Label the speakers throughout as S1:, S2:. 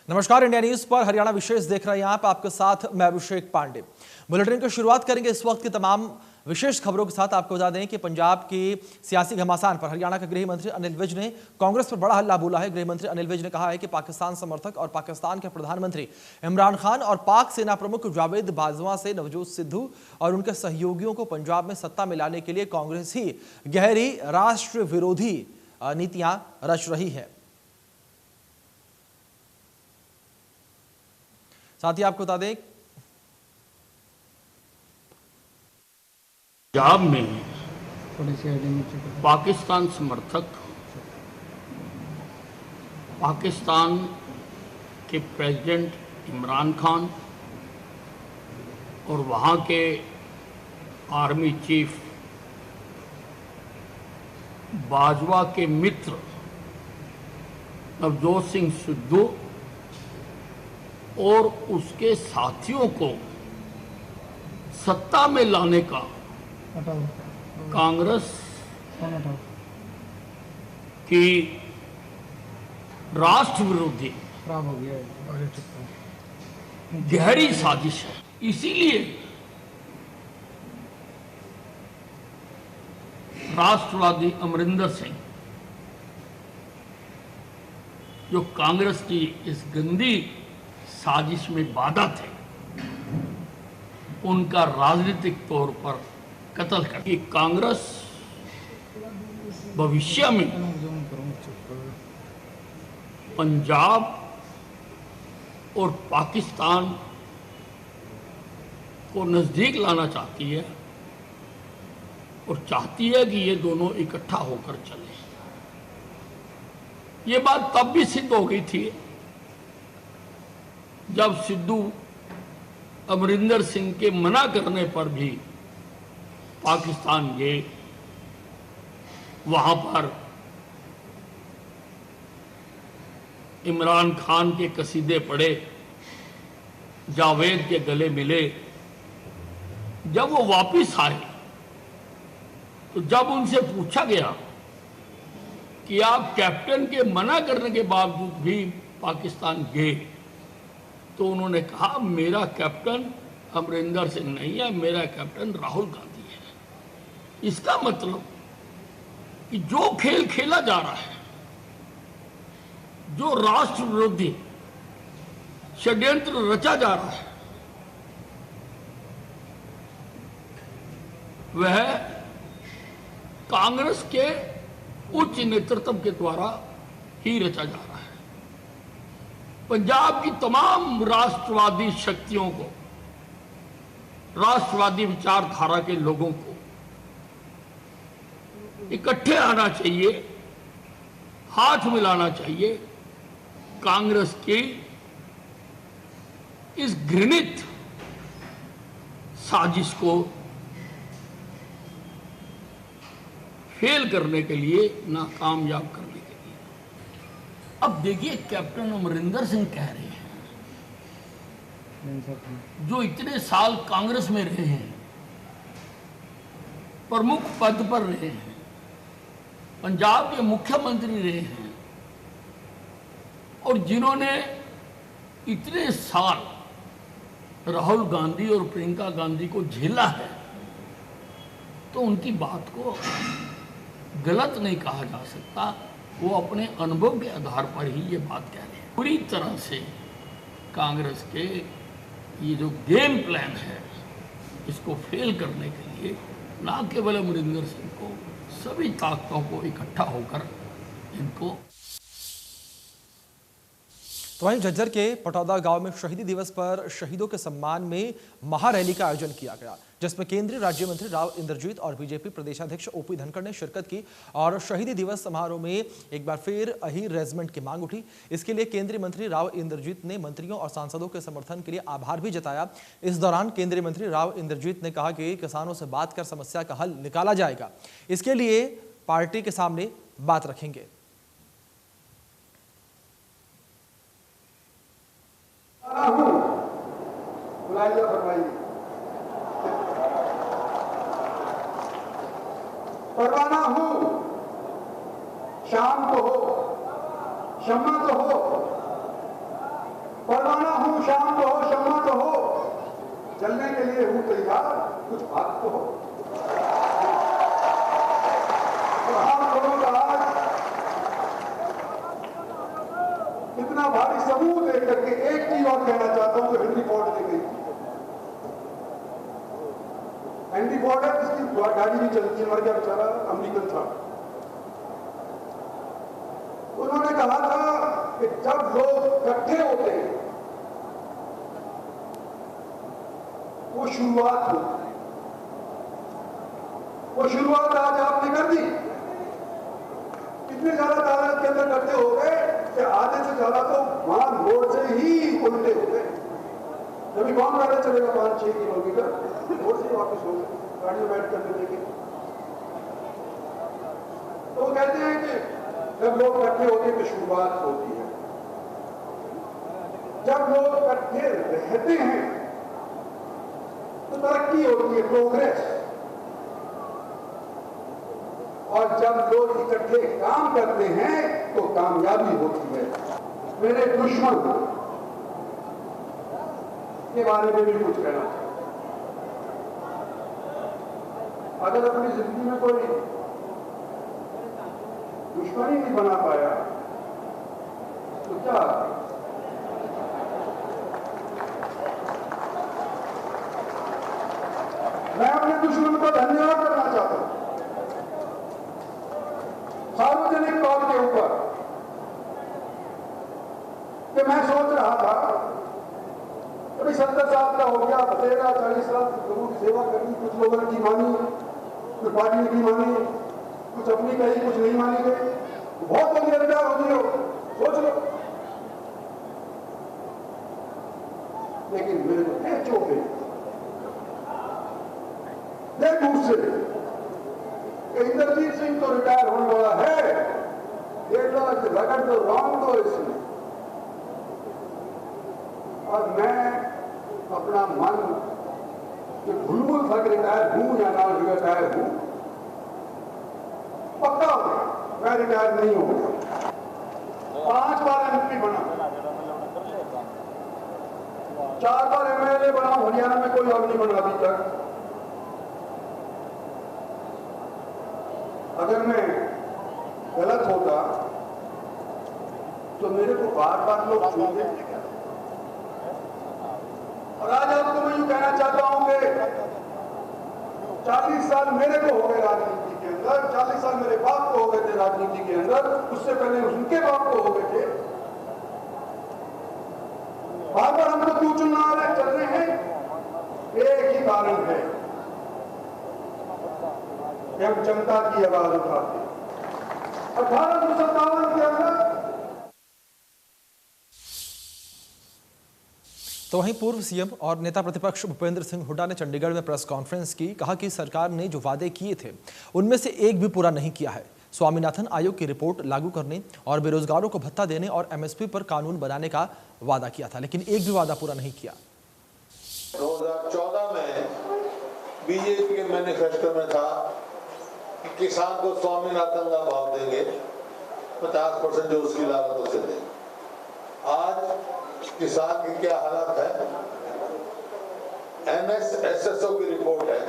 S1: नमस्कार, India news पर हरियाणा विशेष देख रहे हैं आप। आपके साथ मैं अभिषेक पांडे। बुलेटिन की शुरुआत करेंगे इस वक्त की तमाम विशेष खबरों के साथ। आपको बता दें कि पंजाब की सियासी घमासान पर हरियाणा के गृह मंत्री अनिल विज ने कांग्रेस पर बड़ा हल्ला बोला है। गृह मंत्री अनिल विज ने कहा है कि पाकिस्तान समर्थक और पाकिस्तान के प्रधानमंत्री इमरान खान और पाक सेना प्रमुख जावेद बाजवा से नवजोत सिद्धू और उनके सहयोगियों को पंजाब में सत्ता में लाने के लिए कांग्रेस ही गहरी राष्ट्र विरोधी नीतियां रच रही है। साथ ही आपको बता दें
S2: पंजाब में पाकिस्तान समर्थक पाकिस्तान के प्रेसिडेंट इमरान खान और वहाँ के आर्मी चीफ बाजवा के मित्र नवजोत सिंह सिद्धू और उसके साथियों को सत्ता में लाने का कांग्रेस की राष्ट्र विरोधी गहरी साजिश है। इसीलिए राष्ट्रवादी अमरिंदर सिंह जो कांग्रेस की इस गंदी साजिश में बाधा थे, उनका राजनीतिक तौर पर कत्ल कर कि कांग्रेस भविष्य में पंजाब और पाकिस्तान को नजदीक लाना चाहती है और चाहती है कि ये दोनों इकट्ठा होकर चले। ये बात तब भी सिद्ध हो गई थी जब सिद्धू अमरिंदर सिंह के मना करने पर भी पाकिस्तान गए, वहां पर इमरान खान के कसीदे पढ़े, जावेद के गले मिले। जब वो वापस आए तो जब उनसे पूछा गया कि आप कैप्टन के मना करने के बावजूद भी पाकिस्तान गए, तो उन्होंने कहा मेरा कैप्टन अमरिंदर सिंह नहीं है, मेरा कैप्टन राहुल गांधी है। इसका मतलब कि जो खेल खेला जा रहा है, जो राष्ट्र विरोधी षड्यंत्र रचा जा रहा है, वह कांग्रेस के उच्च नेतृत्व के द्वारा ही रचा जा रहा है। पंजाब की तमाम राष्ट्रवादी शक्तियों को, राष्ट्रवादी विचारधारा के लोगों को इकट्ठे आना चाहिए, हाथ मिलाना चाहिए कांग्रेस की इस घृणित साजिश को फेल करने के लिए, नाकामयाब करने के लिए। अब देखिए, कैप्टन अमरिंदर सिंह कह रहे हैं, जो इतने साल कांग्रेस में रहे हैं, प्रमुख पद पर रहे हैं, पंजाब के मुख्यमंत्री रहे हैं और जिन्होंने इतने साल राहुल गांधी और प्रियंका गांधी को झेला है, तो उनकी बात को गलत नहीं कहा जा सकता। वो अपने अनुभव के आधार पर ही ये बात कह रहे हैं। पूरी तरह से कांग्रेस के ये जो गेम प्लान है, इसको फेल करने के लिए ना केवल अमरिंदर सिंह को, सभी ताकतों को इकट्ठा होकर इनको।
S1: तो वहीं झज्जर के पटौदा गांव में शहीदी दिवस पर शहीदों के सम्मान में महारैली का आयोजन किया गया, जिसमें केंद्रीय राज्य मंत्री राव इंद्रजीत और बीजेपी प्रदेशाध्यक्ष ओपी धनखड़ ने शिरकत की। और शहीदी दिवस समारोह में एक बार फिर अहीर रेजिमेंट की मांग उठी। इसके लिए केंद्रीय मंत्री राव इंद्रजीत ने मंत्रियों और सांसदों के समर्थन के लिए आभार भी जताया। इस दौरान केंद्रीय मंत्री राव इंद्रजीत ने कहा कि किसानों से बात कर समस्या का हल निकाला जाएगा, इसके लिए पार्टी के सामने बात रखेंगे।
S3: परवाना हूं, शाम को हो, शम्मा को हो, परवाना हूं, शाम तो हो, शम्मा तो हो, चलने के लिए हूं तैयार, कुछ बात तो हो। और आप लोगों का आज इतना भारी समूह देख करके एक चीज और कहना चाहता हूं, जो हेनरी फोर्ड ने कही। हेनरी फोर्ड है, इसकी गाड़ी भी चलती है, मर गया बेचारा, अमेरिकन था। उन्होंने कहा था कि जब लोग इकट्ठे होते हैं वो शुरुआत होती है। वो शुरुआत आज आपने कर दी। इतने ज्यादा तादाद के अंदर इकट्ठे हो गए कि आधे से ज्यादा तो वहां रोड से ही उल्टे हो गए। जब कौन पैदल चलेगा 5-6 किलोमीटर, रोड से वापस हो गए, गाड़ी में बैठ कर देंगे। तो वो कहते हैं कि जब लोग इकट्ठे होते हैं तो शुरुआत होती है। जब लोग इकट्ठे रहते हैं तो तरक्की होती है, प्रोग्रेस। और जब लोग इकट्ठे काम करते हैं तो कामयाबी होती है। मेरे दुश्मन के बारे में भी कुछ कहना चाहिए। अगर अपनी जिंदगी में कोई दुश्मनी नहीं बना पाया तो क्या? मैं अपने दुश्मन को धन्यवाद करना चाहता हूं। सार्वजनिक तौर के ऊपर कि मैं सोच रहा था अभी 70 साल का हो गया, 13-40 साल लोगों की सेवा करनी, कुछ लोगों ने की मानी, कुछ पार्टी ने की मानी, कुछ अपनी कही, कुछ नहीं मानी गई। बहुत बड़ी रिटायर हो गई हो, सोच लो। लेकिन मेरे को देख चौके देख दूर से इंद्रजीत सिंह तो रिटायर होने वाला है, रगड़ तो रॉन्ग दो इसमें। और मैं अपना मन कि भुलभुल तक रिटायर हूं या ना रिटायर हूं, पक्का मैं रिटायर नहीं हूं। 5 बार एमपी बना, 4 बार एमएलए बना, हरियाणा में कोई और नहीं बना अभी तक। अगर मैं गलत होता तो मेरे को बार-बार लोग सुनते थे। और आज आपको मैं यूं कहना चाहता हूं कि 40 साल मेरे को हो गए राजनीति के अंदर, 40 साल मेरे बाप को हो गए थे राजनीति के अंदर, उससे पहले उनके बाप को हो गए थे। बार बार हमको क्यों चुनाव चल रहे हैं? एक ही कारण है कि हम जनता की आवाज उठाते। 1857 के अंदर
S1: तो वहीं पूर्व सीएम और नेता प्रतिपक्ष भूपेंद्र सिंह हुड्डा ने चंडीगढ़ में प्रेस कॉन्फ्रेंस की। कहा कि सरकार ने जो वादे किए थे उनमें से एक भी पूरा नहीं किया है। स्वामीनाथन आयोग की रिपोर्ट लागू करने और बेरोजगारों को भत्ता देने और एमएसपी पर कानून बनाने का वादा किया था, लेकिन एक भी वादा पूरा नहीं किया।
S4: 2014 में बीजेपी के मैनिफेस्टो में था कि किसान को स्वामीनाथन का भाव देंगे, 50% जो उसकी लागत उसे देंगे। आज किसान की क्या हालत है? NSSO की रिपोर्ट है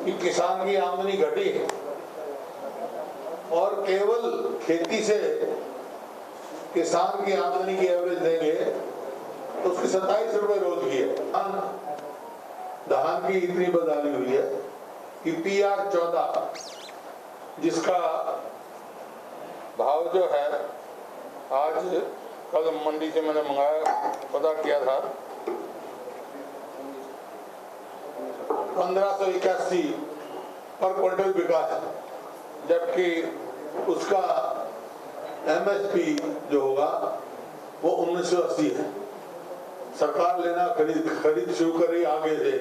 S4: कि किसान की आमदनी घटी है और केवल खेती से किसान की आमदनी की एवरेज देंगे तो उसकी 27 रुपए रोज की है। धान की इतनी बदहाली हुई है कि PR14 जिसका भाव जो है आज कल मंडी से मैंने मंगाया, पता किया था 1581 पर क्विंटल बिका है, जबकि उसका MSP जो होगा वो 1980 है। सरकार लेना खरीद शुरू करी आगे से,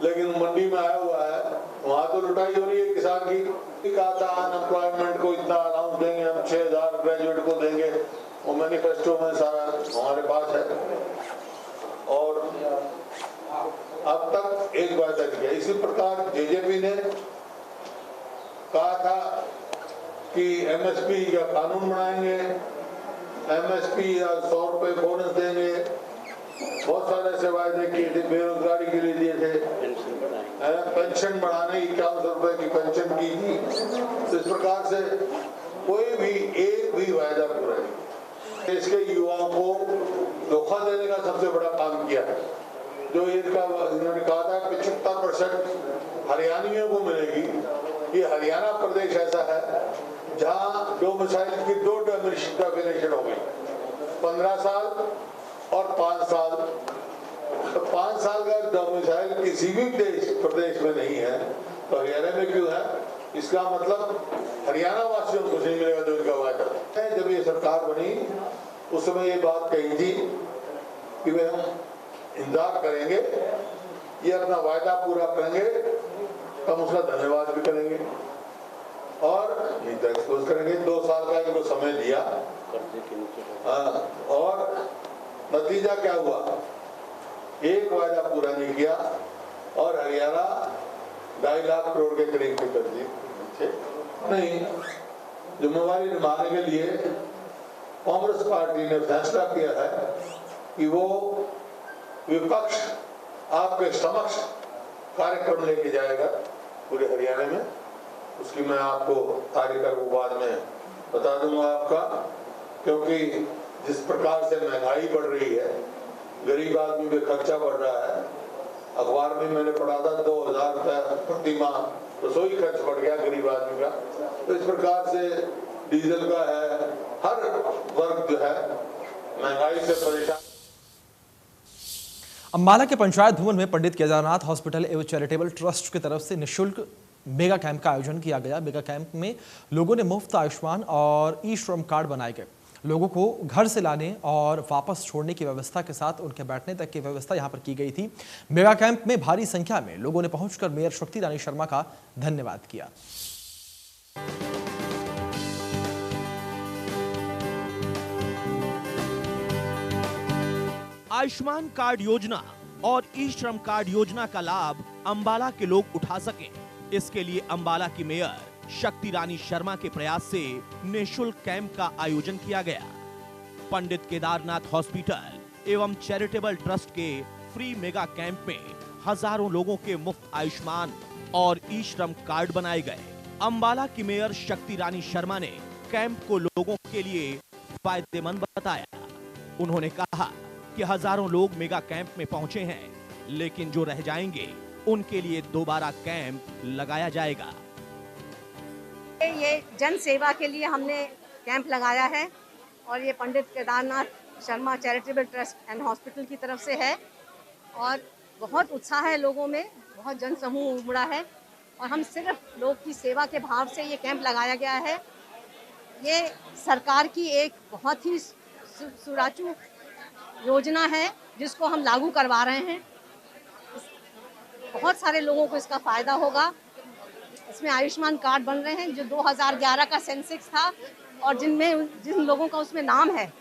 S4: लेकिन मंडी में आया हुआ है, वहां तो लुटाई हो रही है किसान की। कहा था अनएम्प्लॉयमेंट को इतना अनाउंस देंगे, हम 6000 ग्रेजुएट को देंगे, वो मैनिफेस्टो में सारा हमारे पास है। और अब तक एक बात किया। इसी प्रकार जेजेपी ने कहा था कि MSP का कानून बनाएंगे, MSP या 100 रुपए बोनस देंगे, बहुत सारे ऐसे वायदे किए थे, बेरोजगारी के लिए दिए थे, पेंशन बढ़ाने की 51 रुपए की पेंशन की थी। तो इस प्रकार से कोई भी एक भी वायदा पूरा नहीं। देश के युवाओं को धोखा देने का सबसे बड़ा काम किया है। जो इन्होंने कहा था 75% हरियाणवियों को मिलेगी। ये हरियाणा प्रदेश ऐसा है जहाँ डोमिसाइल की 2 डेफिनेशन हो गई, 15 साल और 5 साल। तो 5 साल का डोमिसाइल किसी भी प्रदेश में नहीं है, तो हरियाणा में क्यों है? इसका मतलब हरियाणा वासियों को कुछ नहीं मिलेगा जो इनका वायदा है। जब ये सरकार बनी उस समय ये बात कही थी कि वे हम इंतजार करेंगे, ये अपना वायदा पूरा करेंगे, हम उसका धन्यवाद भी करेंगे और नीति एक्सपोज करेंगे। 2 साल का इनको समय दिया और नतीजा क्या हुआ? एक वायदा पूरा नहीं किया और हरियाणा 2.5 लाख करोड़ के करीब के कर्जे नहीं। जिम्मेवारी निभाने के लिए कांग्रेस पार्टी ने फैसला किया है कि वो विपक्ष आपके समक्ष कार्यक्रम लेके जाएगा पूरे हरियाणा में। उसकी मैं आपको तारीख को बाद में बता दूंगा आपका, क्योंकि जिस प्रकार से महंगाई बढ़ रही है, गरीब आदमी पे खर्चा बढ़ रहा है। अखबार में मैंने पढ़ा था 2000 रुपये प्रति माह रसोई खर्च बढ़ गया गरीब आदमी का। तो इस प्रकार से डीजल का है, हर वर्ग जो है महंगाई से परेशान।
S1: अंबाला के पंचायत भवन में पंडित केदारनाथ हॉस्पिटल एवं चैरिटेबल ट्रस्ट की तरफ से निःशुल्क मेगा कैंप का आयोजन किया गया। मेगा कैंप में लोगों ने मुफ्त आयुष्मान और ई श्रम कार्ड बनाए गए। लोगों को घर से लाने और वापस छोड़ने की व्यवस्था के साथ उनके बैठने तक की व्यवस्था यहां पर की गई थी। मेगा कैंप में भारी संख्या में लोगों ने पहुंचकर मेयर शक्ति रानी शर्मा का धन्यवाद किया।
S5: आयुष्मान कार्ड योजना और ई श्रम कार्ड योजना का लाभ अंबाला के लोग उठा सकें, इसके लिए अंबाला की मेयर शक्ति रानी शर्मा के प्रयास से निःशुल्क कैंप का आयोजन किया गया। पंडित केदारनाथ हॉस्पिटल एवं चैरिटेबल ट्रस्ट के फ्री मेगा कैंप में हजारों लोगों के मुफ्त आयुष्मान और ई श्रम कार्ड बनाए गए। अंबाला की मेयर शक्ति रानी शर्मा ने कैंप को लोगों के लिए फायदेमंद बताया। उन्होंने कहा कि हजारों लोग मेगा कैंप में पहुंचे हैं, लेकिन जो रह जाएंगे उनके लिए दोबारा कैंप लगाया जाएगा।
S6: ये जन सेवा के लिए हमने कैंप लगाया है और ये Pandit Kedarnath Sharma charitable trust and hospital की तरफ से है और बहुत उत्साह है लोगों में, बहुत जन समूह उमड़ा है और हम सिर्फ लोग की सेवा के भाव से ये कैंप लगाया गया है। ये सरकार की एक बहुत ही सुचारू योजना है जिसको हम लागू करवा रहे हैं। बहुत सारे लोगों को इसका फ़ायदा होगा। इसमें आयुष्मान कार्ड बन रहे हैं जो 2011 का सेंसेक्स था और जिन लोगों का उसमें नाम है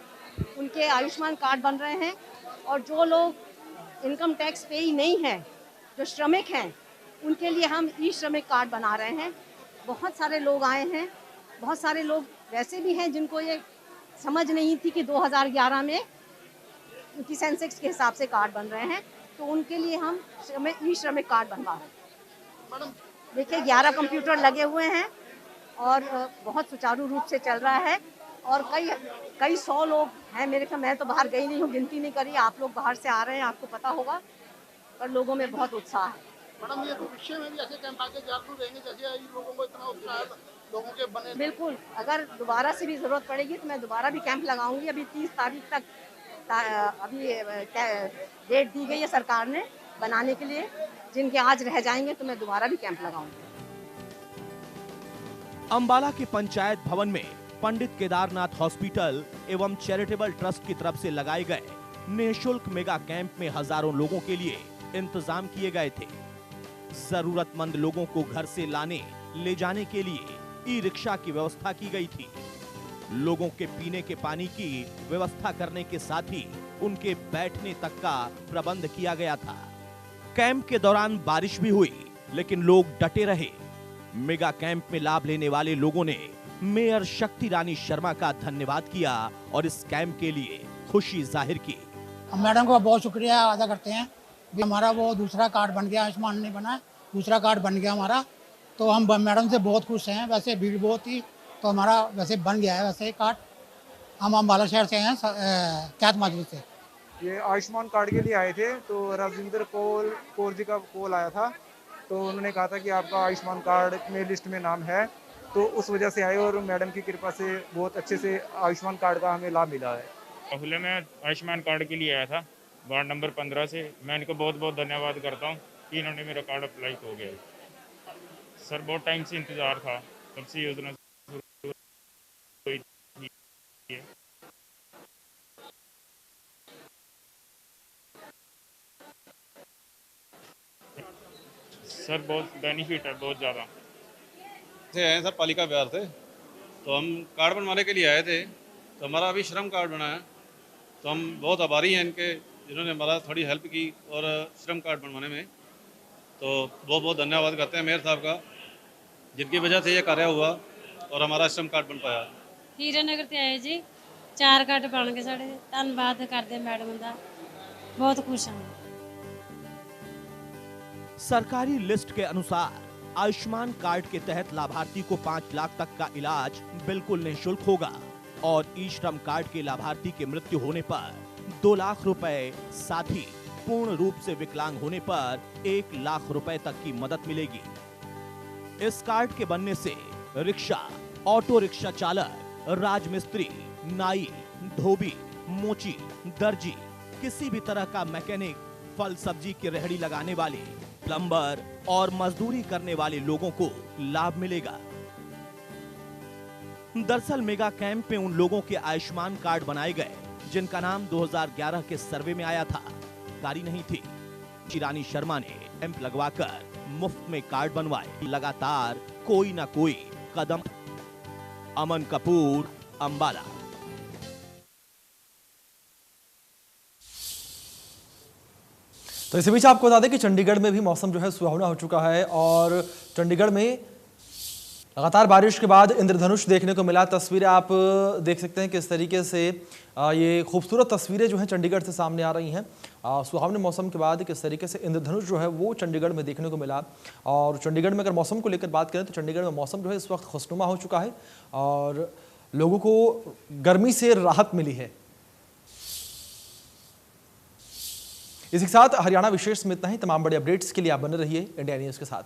S6: उनके आयुष्मान कार्ड बन रहे हैं। और जो लोग इनकम टैक्स पे ही नहीं है, जो श्रमिक हैं, उनके लिए हम ई श्रमिक कार्ड बना रहे हैं। बहुत सारे लोग आए हैं, बहुत सारे लोग वैसे भी हैं जिनको ये समझ नहीं थी कि 2011 में उनकी सेंसेक्स के हिसाब से कार्ड बन रहे हैं, तो उनके लिए हम ई श्रमिक कार्ड बनवा रहे हैं। मैडम देखिए 11 कंप्यूटर लगे हुए हैं और बहुत सुचारू रूप से चल रहा है और कई 100 लोग हैं मेरे ख्याल। मैं तो बाहर गई नहीं हूँ, गिनती नहीं करी। आप लोग बाहर से आ रहे हैं, आपको पता होगा, पर लोगों में बहुत उत्साह है।
S7: मैडम ये भविष्य में भी ऐसे कैंप आगे जागरूक रहेंगे जैसे लोगों को इतना उत्साह है लोगों के बने।
S6: बिल्कुल, अगर दोबारा से भी ज़रूरत पड़ेगी तो मैं दोबारा भी कैंप लगाऊंगी। अभी 30 तारीख तक अभी डेट दी गई है सरकार ने बनाने के लिए। जिनके आज रह जाएंगे तो मैं दोबारा भी कैंप लगाऊंगी।
S5: अंबाला के पंचायत भवन में पंडित केदारनाथ हॉस्पिटल एवं चैरिटेबल ट्रस्ट की तरफ से लगाए गए निःशुल्क मेगा कैंप में हजारों लोगों के लिए इंतजाम किए गए थे। जरूरतमंद लोगों को घर से लाने ले जाने के लिए ई रिक्शा की व्यवस्था की गई थी। लोगों के पीने के पानी की व्यवस्था करने के साथ ही उनके बैठने तक का प्रबंध किया गया था। कैंप के दौरान बारिश भी हुई, लेकिन लोग डटे रहे। मेगा कैंप में लाभ लेने वाले लोगों ने मेयर शक्ति रानी शर्मा का धन्यवाद किया और इस कैंप के लिए खुशी जाहिर की।
S8: हम मैडम का बहुत शुक्रिया अदा करते हैं। हमारा वो दूसरा कार्ड बन गया, आयुष्मान नहीं बना, दूसरा कार्ड बन गया हमारा, तो हम मैडम से बहुत खुश हैं। वैसे भीड़ बहुत थी तो हमारा वैसे बन गया है वैसे कार्ड। हम अम्बाला शहर से हैं, कैथ माजरी से।
S9: ये आयुष्मान कार्ड के लिए आए थे, तो राजेंद्र कौर जी का कॉल आया था, तो उन्होंने कहा था कि आपका आयुष्मान कार्ड में लिस्ट में नाम है, तो उस वजह से आए और मैडम की कृपा से बहुत अच्छे से आयुष्मान कार्ड का हमें लाभ मिला है।
S10: पहले मैं आयुष्मान कार्ड के लिए आया था वार्ड नंबर 15 से। मैं इनको बहुत बहुत धन्यवाद करता हूँ कि इन्होंने मेरा कार्ड अप्लाई हो गया। सर बहुत टाइम से इंतज़ार था, तब से योजना शुरू हुई थी। सर बहुत बेनिफिट है, बहुत ज़्यादा।
S11: से आए सर पालिका बिहार से, तो हम कार्ड बनवाने के लिए आए थे, तो हमारा अभी श्रम कार्ड बना है, तो हम बहुत आभारी हैं इनके, जिन्होंने हमारा थोड़ी हेल्प की और श्रम कार्ड बनवाने में। तो बहुत बहुत धन्यवाद करते हैं मेयर साहब का, जिनकी वजह से ये कार्य हुआ और हमारा श्रम कार्ड बन पाया।
S12: हीरानगर से आए जी, 4 कार्ड बन गए साढ़े। धन्यवाद करते मैडम का, बहुत खुश हैं।
S5: सरकारी लिस्ट के अनुसार आयुष्मान कार्ड के तहत लाभार्थी को 5 लाख तक का इलाज बिल्कुल निःशुल्क होगा और ई श्रम कार्ड के लाभार्थी की मृत्यु होने पर 2 लाख रुपए, साथ ही पूर्ण रूप से विकलांग होने पर 1 लाख रुपए तक की मदद मिलेगी। इस कार्ड के बनने से रिक्शा, ऑटो रिक्शा चालक, राजमिस्त्री, नाई, धोबी, मोची, दर्जी, किसी भी तरह का मैकेनिक, फल सब्जी की रेहड़ी लगाने वाले, प्लम्बर और मजदूरी करने वाले लोगों को लाभ मिलेगा। दरअसल मेगा कैंप में उन लोगों के आयुष्मान कार्ड बनाए गए जिनका नाम 2011 के सर्वे में आया था, कारी नहीं थी। रानी शर्मा ने कैंप लगवाकर मुफ्त में कार्ड बनवाए। लगातार कोई ना कोई कदम। अमन कपूर, अंबाला।
S1: तो इसी बीच आपको बता दें कि चंडीगढ़ में भी मौसम जो है सुहावना हो चुका है और चंडीगढ़ में लगातार बारिश के बाद इंद्रधनुष देखने को मिला। तस्वीरें आप देख सकते हैं किस तरीके से ये खूबसूरत तस्वीरें जो हैं चंडीगढ़ से सामने आ रही हैं। सुहावने मौसम के बाद किस तरीके से इंद्रधनुष जो है वो चंडीगढ़ में देखने को मिला। और चंडीगढ़ में अगर मौसम को लेकर बात करें तो चंडीगढ़ में मौसम जो है इस वक्त खुशनुमा हो चुका है और लोगों को गर्मी से राहत मिली है। इसी के साथ हरियाणा विशेष में इतना ही। तमाम बड़े अपडेट्स के लिए आप बने रहिए इंडिया न्यूज़ के साथ।